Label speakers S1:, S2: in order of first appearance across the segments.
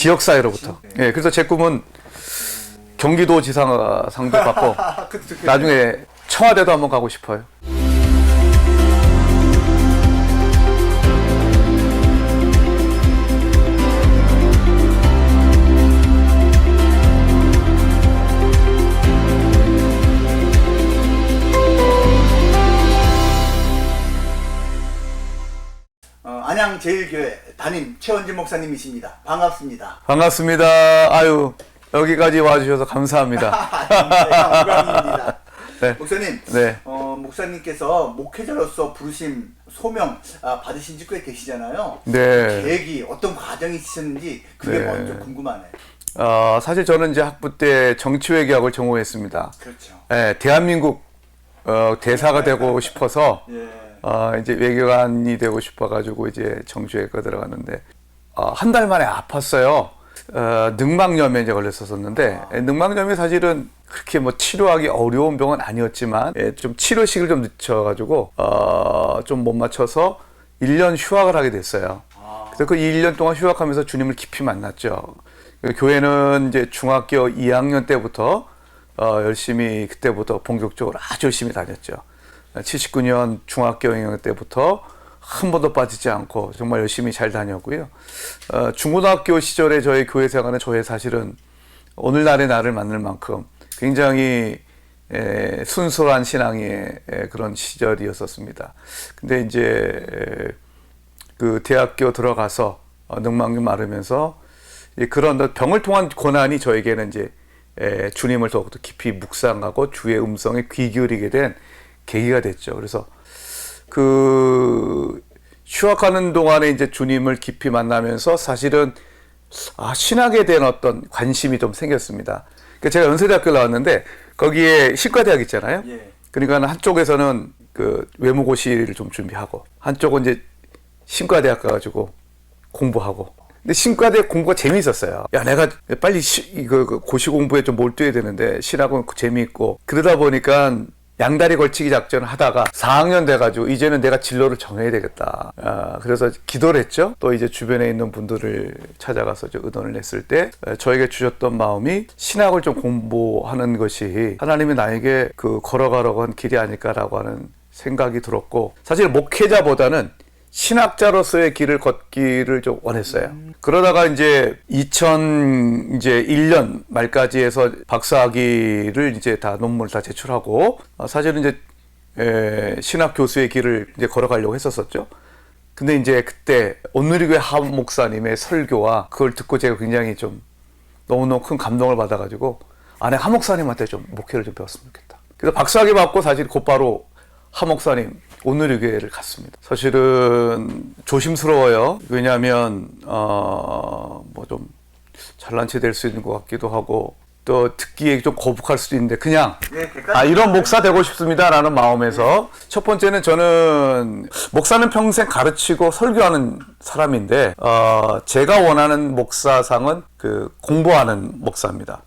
S1: 지역사회로부터. 예, 그래서 제 꿈은 경기도 지사상도 받고 나중에 청와대도 한번 가고 싶어요.
S2: 안양제일교회 담임 최원진 목사님이십니다. 반갑습니다.
S1: 반갑습니다. 아유, 여기까지 와주셔서 감사합니다.
S2: 영광입니다.
S1: 네.
S2: 목사님,
S1: 네.
S2: 목사님께서 목회자로서 부르심, 소명 받으신 지 꽤 되시잖아요.
S1: 네.
S2: 계획이 어떤 과정이 있으셨는지 그게
S1: 네.
S2: 먼저 궁금하네요.
S1: 사실 저는 이제 학부 때 정치외교학을 전공했습니다.
S2: 그렇죠.
S1: 예, 대한민국 대사가 되고 싶어서
S2: 예.
S1: 이제 외교관이 되고 싶어가지고 이제 정치외과 들어갔는데 한 달 만에 아팠어요. 늑막염에 이제 걸렸었는데 늑막염이 사실은 그렇게 뭐 치료하기 어려운 병은 아니었지만 좀 치료식을 좀 늦춰가지고 좀 못 맞춰서 1년 휴학을 하게 됐어요. 그래서 그 1년 동안 휴학하면서 주님을 깊이 만났죠. 교회는 이제 중학교 2학년 때부터 열심히 그때부터 본격적으로 아주 열심히 다녔죠. 79년 중학교 2학년 때부터 한 번도 빠지지 않고 정말 열심히 잘 다녔고요. 중고등학교 시절에 저의 교회 생활은 저의 사실은 오늘날의 나를 만들 만큼 굉장히 순수한 신앙의 그런 시절이었었습니다. 근데 이제 그 대학교 들어가서 늑막염 앓으면서 그런 병을 통한 고난이 저에게는 이제 주님을 더욱더 깊이 묵상하고 주의 음성에 귀 기울이게 된 계기가 됐죠. 그래서 그 휴학하는 동안에 이제 주님을 깊이 만나면서 사실은 신학에 대한 어떤 관심이 좀 생겼습니다. 그러니까 제가 연세대학교 나왔는데 거기에 신과대학 있잖아요.
S2: 예.
S1: 그러니까 한쪽에서는 그 외무고시를 좀 준비하고 한쪽은 이제 신과대학 가가지고 공부하고. 근데 신과대학 공부가 재미있었어요. 야, 내가 빨리 이거 고시 공부에 좀 몰두해야 되는데 신학은 재미있고 그러다 보니까 양다리 걸치기 작전을 하다가 4학년 돼가지고 이제는 내가 진로를 정해야 되겠다. 그래서 기도를 했죠. 또 이제 주변에 있는 분들을 찾아가서 의논을 했을 때 저에게 주셨던 마음이 신학을 좀 공부하는 것이 하나님이 나에게 그 걸어가려고 한 길이 아닐까라고 하는 생각이 들었고 사실 목회자보다는 신학자로서의 길을 걷기를 좀 원했어요. 그러다가 이제 2001년 말까지 해서 박사학위를 이제 다 논문을 다 제출하고 사실은 이제 신학 교수의 길을 이제 걸어가려고 했었었죠. 근데 이제 그때 온누리교회 하 목사님의 설교와 그걸 듣고 제가 굉장히 좀 너무너무 큰 감동을 받아가지고 내가 하 목사님한테 좀 목회를 좀 배웠으면 좋겠다. 그래서 박사학위 받고 사실 곧바로 하 목사님 온누리교회를 갔습니다. 사실은 조심스러워요. 왜냐하면 뭐 좀 잘난 체 될 수 있는 것 같기도 하고 또 듣기에 좀 거북할 수도 있는데 그냥 이런 목사 되고 싶습니다라는 마음에서 첫 번째는 저는 목사는 평생 가르치고 설교하는 사람인데 제가 원하는 목사상은 그 공부하는 목사입니다.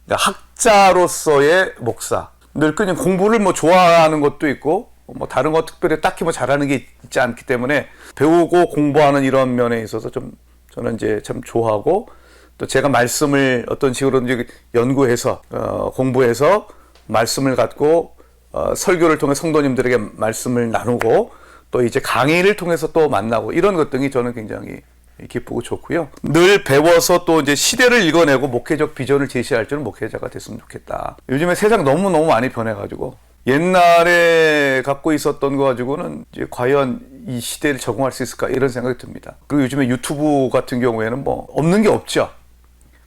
S1: 그러니까 학자로서의 목사. 늘 그냥 공부를 뭐 좋아하는 것도 있고 뭐 다른 거 특별히 딱히 뭐 잘하는 게 있지 않기 때문에 배우고 공부하는 이런 면에 있어서 좀 저는 이제 참 좋아하고 또 제가 말씀을 어떤 식으로든지 연구해서 공부해서 말씀을 갖고 설교를 통해 성도님들에게 말씀을 나누고 또 이제 강의를 통해서 또 만나고 이런 것 등이 저는 굉장히 기쁘고 좋고요. 늘 배워서 또 이제 시대를 읽어내고 목회적 비전을 제시할 줄 목회자가 됐으면 좋겠다. 요즘에 세상 너무너무 많이 변해가지고 옛날에 갖고 있었던 거 가지고는 이제 과연 이 시대를 적응할 수 있을까 이런 생각이 듭니다. 그리고 요즘에 유튜브 같은 경우에는 뭐 없는 게 없죠.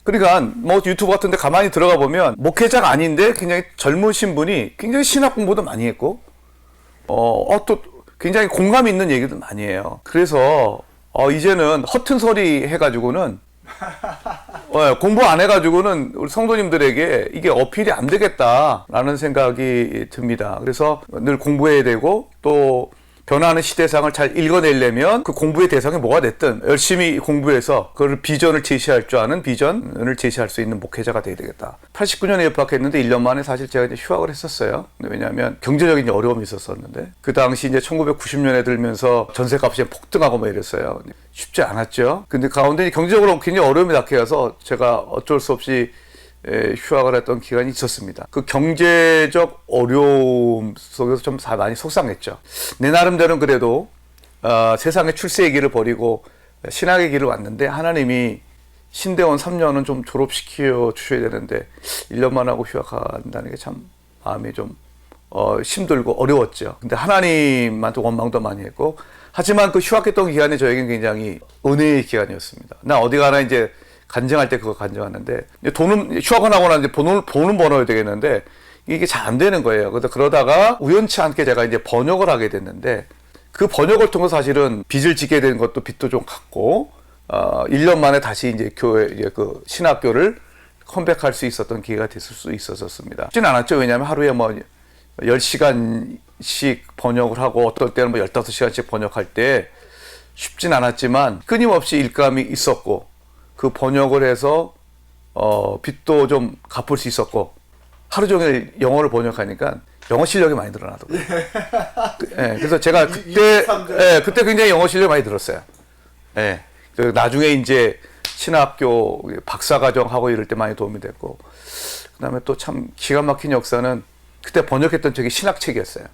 S1: 그러니까 뭐 유튜브 같은 데 가만히 들어가 보면 목회자가 아닌데 굉장히 젊으신 분이 굉장히 신학 공부도 많이 했고 또 굉장히 공감 있는 얘기도 많이 해요. 그래서 이제는 허튼 소리 해가지고는 공부 안 해가지고는 우리 성도님들에게 이게 어필이 안 되겠다라는 생각이 듭니다. 그래서 늘 공부해야 되고 또 변화하는 시대상을 잘 읽어내려면 그 공부의 대상이 뭐가 됐든 열심히 공부해서 그걸 비전을 제시할 줄 아는 비전을 제시할 수 있는 목회자가 돼야 되겠다. 89년에 입학했는데 1년 만에 사실 제가 이제 휴학을 했었어요. 왜냐하면 경제적인 어려움이 있었었는데 그 당시 이제 1990년에 들면서 전세값이 폭등하고 뭐 이랬어요. 쉽지 않았죠. 근데 가운데 경제적으로 굉장히 어려움이 닥쳐서 제가 어쩔 수 없이 휴학을 했던 기간이 있었습니다. 그 경제적 어려움 속에서 좀 많이 속상했죠. 내 나름대로는 그래도 세상의 출세의 길을 버리고 신학의 길을 왔는데 하나님이 신대원 3년은 좀 졸업시켜 주셔야 되는데 1년만 하고 휴학한다는 게 참 마음이 좀 힘들고 어려웠죠. 근데 하나님한테 원망도 많이 했고 하지만 그 휴학했던 기간이 저에겐 굉장히 은혜의 기간이었습니다. 나 어디 가나 이제 간증할 때 그거 간증하는데 돈은 휴학을 하고 나서 이제 돈은 벌어야 되겠는데 이게 잘 안 되는 거예요. 그러다가 우연치 않게 제가 이제 번역을 하게 됐는데 그 번역을 통해서 사실은 빚을 지게 된 것도 빚도 좀 갚고 1년 만에 다시 이제 그 신학교를 컴백할 수 있었던 기회가 됐을 수 있었습니다. 쉽진 않았죠. 왜냐하면 하루에 뭐 10시간씩 번역을 하고 어떨 때는 뭐 15시간씩 번역할 때 쉽진 않았지만 끊임없이 일감이 있었고 그 번역을 해서 빚도 좀 갚을 수 있었고 하루 종일 영어를 번역하니까 영어 실력이 많이 늘어나더라고요. 그래서 제가 그때 굉장히 영어 실력이 많이 늘었어요. 나중에 이제 신학교 박사과정 하고 이럴 때 많이 도움이 됐고 그다음에 또 참 기가 막힌 역사는 그때 번역했던 책이 신학책이었어요.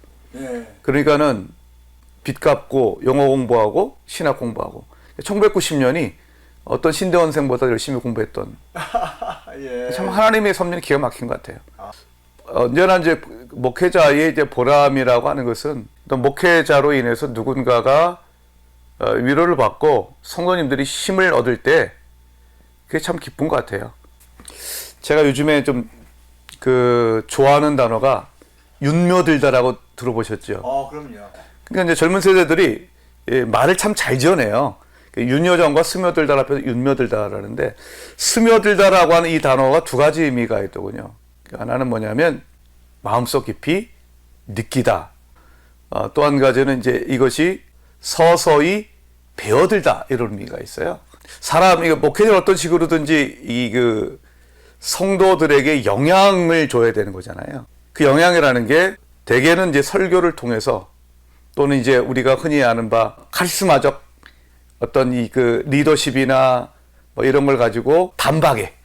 S1: 그러니까는 빚 갚고 영어 공부하고 신학 공부하고 1990년이 어떤 신대원생보다 열심히 공부했던 참 하나님의 섭리는 기가 막힌 것 같아요. 언제나 이제 목회자의 이제 보람이라고 하는 것은 또 목회자로 인해서 누군가가 위로를 받고 성도님들이 힘을 얻을 때 그게 참 기쁜 것 같아요. 제가 요즘에 좀 좋아하는 단어가 윤며들다라고 들어보셨죠?
S2: 그럼요.
S1: 그러니까 이제 젊은 세대들이 말을 참 잘 지어내요. 윤여정과 스며들다 앞에서 윤며들다라는데 스며들다라고 하는 이 단어가 두 가지 의미가 있더군요. 하나는 뭐냐면 마음속 깊이 느끼다. 또 한 가지는 이제 이것이 서서히 배어들다 이런 의미가 있어요. 사람이 목회자는 어떤 식으로든지 성도들에게 영향을 줘야 되는 거잖아요. 그 영향이라는 게 대개는 이제 설교를 통해서 또는 이제 우리가 흔히 아는 바 카리스마적 어떤 리더십이나 뭐 이런 걸 가지고 단박에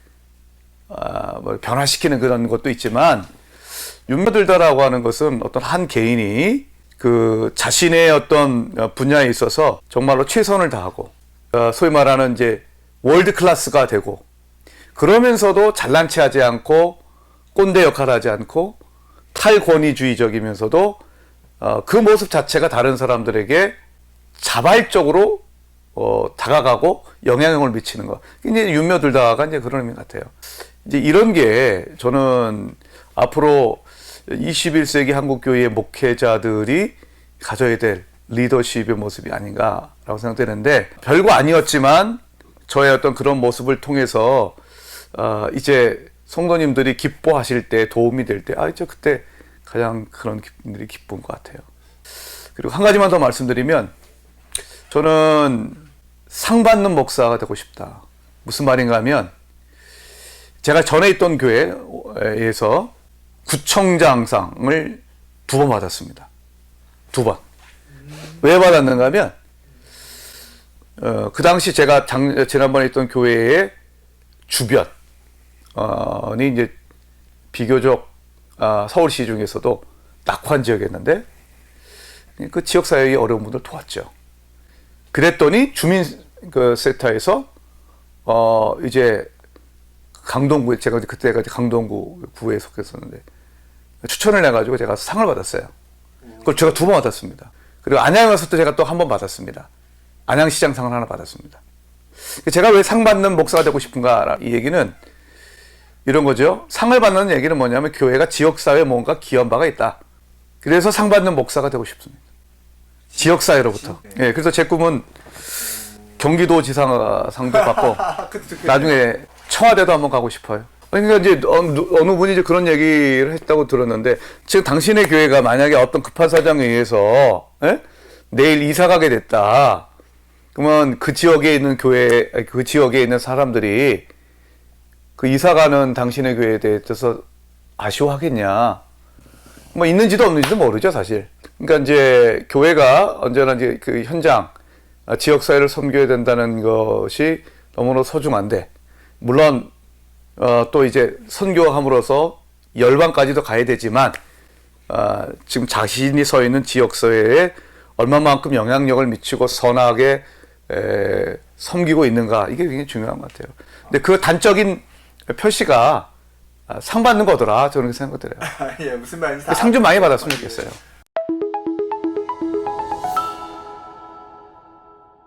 S1: 뭐 변화시키는 그런 것도 있지만 윤며들다라고 하는 것은 어떤 한 개인이 그 자신의 어떤 분야에 있어서 정말로 최선을 다하고 소위 말하는 이제 월드 클래스가 되고 그러면서도 잘난 체 하지 않고 꼰대 역할을 하지 않고 탈권위주의적이면서도 그 모습 자체가 다른 사람들에게 자발적으로 다가가고 영향력을 미치는 거. 이제 윤며들다가 이제 그런 의미 같아요. 이제 이런 게 저는 앞으로 21세기 한국교회의 목회자들이 가져야 될 리더십의 모습이 아닌가라고 생각되는데 별거 아니었지만 저의 어떤 그런 모습을 통해서 이제 성도님들이 기뻐하실 때 도움이 될 때 이제 그때 가장 그런 분들이 기쁜 것 같아요. 그리고 한 가지만 더 말씀드리면 저는 상 받는 목사가 되고 싶다. 무슨 말인가 하면 제가 전에 있던 교회에서 구청장상을 2번 받았습니다. 2번. 왜 받았는가 하면 그 당시 제가 지난번에 있던 교회의 주변이 이제 비교적 서울시 중에서도 낙후한 지역이었는데 그 지역사회의 어려운 분들 도왔죠. 그랬더니 주민센터에서 이제 강동구에 제가 그때까지 강동구에 속했었는데 추천을 해가지고 제가 상을 받았어요. 그걸 제가 2번 받았습니다. 그리고 안양에 갔을 때 제가 또 1번 받았습니다. 안양시장상을 하나 받았습니다. 제가 왜 상 받는 목사가 되고 싶은가 이 얘기는 이런 거죠. 상을 받는 얘기는 뭐냐면 교회가 지역사회에 뭔가 기여한 바가 있다. 그래서 상 받는 목사가 되고 싶습니다. 지역사회로부터. 예, 그래서 제 꿈은 경기도지사상도 받고 나중에 청와대도 한번 가고 싶어요. 그러니까 이제 어느 분이 이제 그런 얘기를 했다고 들었는데 지금 당신의 교회가 만약에 어떤 급한 사정에 의해서 내일 이사 가게 됐다. 그러면 그 지역에 있는 교회, 그 지역에 있는 사람들이 그 이사 가는 당신의 교회에 대해서 아쉬워하겠냐. 뭐 있는지도 없는지도 모르죠, 사실. 그러니까 이제 교회가 언제나 이제 그 현장, 지역사회를 섬겨야 된다는 것이 너무나 소중한데, 물론, 또 이제 선교함으로써 열방까지도 가야 되지만, 지금 자신이 서 있는 지역사회에 얼마만큼 영향력을 미치고 선하게 섬기고 있는가, 이게 굉장히 중요한 것 같아요. 근데 그 단적인 표시가 상 받는 거더라, 저는 그렇게 생각들어요.
S2: 예, 무슨 말인지
S1: 상 좀 많이 받았으면 좋겠어요.